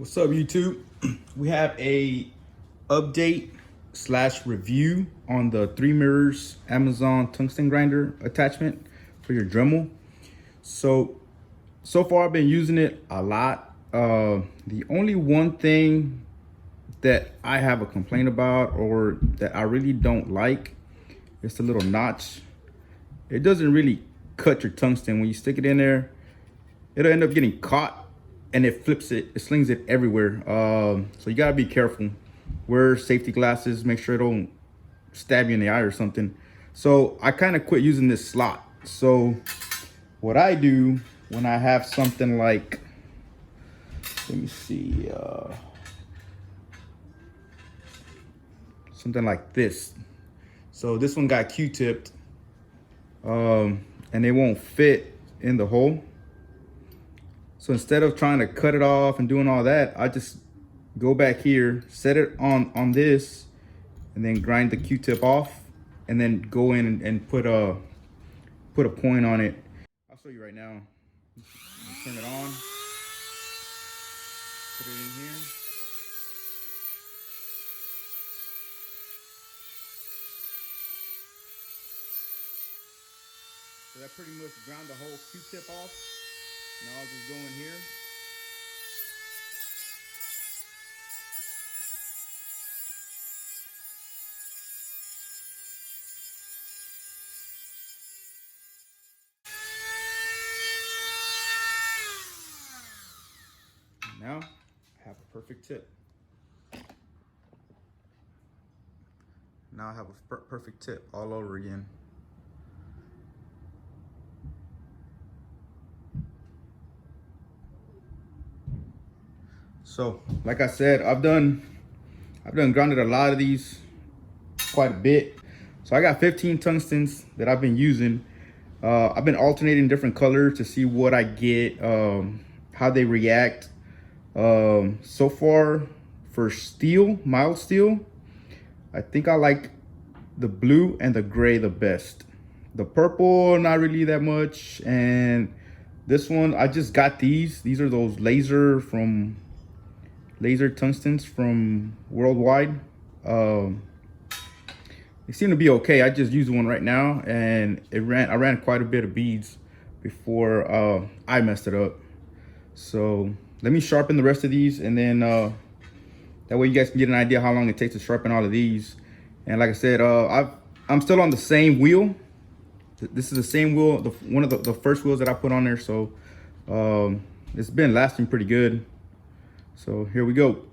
What's up, YouTube? We have a update slash review on the 3mirrors Amazon tungsten grinder attachment for your Dremel. So far I've been using it a lot. The only one thing that I have a complaint about, or that I really don't like, is the little notch. It doesn't really cut your tungsten. When you stick it in there, it'll end up getting caught and it flips it, it slings it everywhere. So you gotta be careful. Wear safety glasses, make sure it don't stab you in the eye or something. So I kind of quit using this slot. So what I do when I have something like, let me see, something like this. So this one got Q-tipped, and they won't fit in the hole. So instead of trying to cut it off and doing all that, I just go back here, set it on this, and then grind the Q-tip off, and then go in and put a point on it. I'll show you right now. Turn it on, put it in here. So that pretty much ground the whole Q-tip off. Now I'll just go in here. Now I have a perfect tip. Now I have a perfect tip all over again. So, like I said, I've done grounded a lot of these, quite a bit. So I got 15 tungstens that I've been using. I've been alternating different colors to see what I get, how they react. So far, for steel, mild steel, I think I like the blue and the gray the best. The purple, not really that much. And this one, I just got these. These are those laser tungstens from Worldwide. They seem to be okay. I just used one right now, and I ran quite a bit of beads before I messed it up. So let me sharpen the rest of these, and then that way you guys can get an idea how long it takes to sharpen all of these. And like I said, I'm still on the same wheel. This is the same wheel, one of the first wheels that I put on there. So it's been lasting pretty good. So here we go.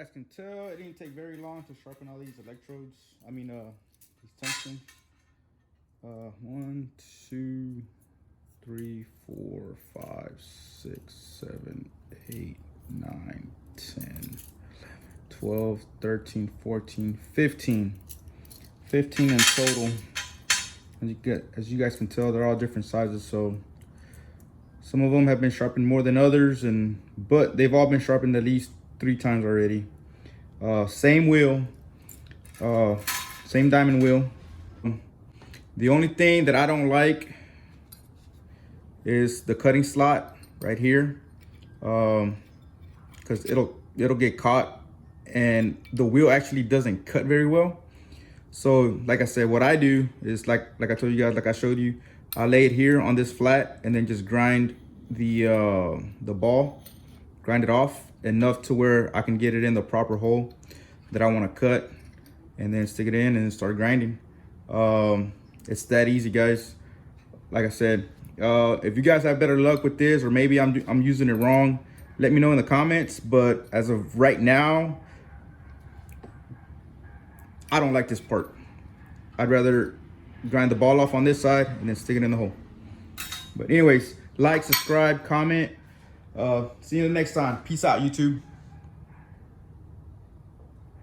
guys can tell, it didn't take very long to sharpen all these electrodes. I mean, these tungsten. 1, 2, 3, 4, 5, 6, 7, 8, 9, 10, 12, 13, 14, 15. 15 in total. As you guys can tell, they're all different sizes, so some of them have been sharpened more than others, but they've all been sharpened at least 3 times already. Same wheel, same diamond wheel. The only thing that I don't like is the cutting slot right here, because it'll get caught, and the wheel actually doesn't cut very well. So like I said, what I do is like I told you guys, like I showed you, I lay it here on this flat and then just grind the ball, grind it off enough to where I can get it in the proper hole that I want to cut, and then stick it in and then start grinding. It's that easy, guys. Like I said, if you guys have better luck with this, or maybe I'm using it wrong, let me know in the comments. But as of right now, I don't like this part. I'd rather grind the ball off on this side and then stick it in the hole. But anyways, like, subscribe, comment. See you next time. Peace out, YouTube.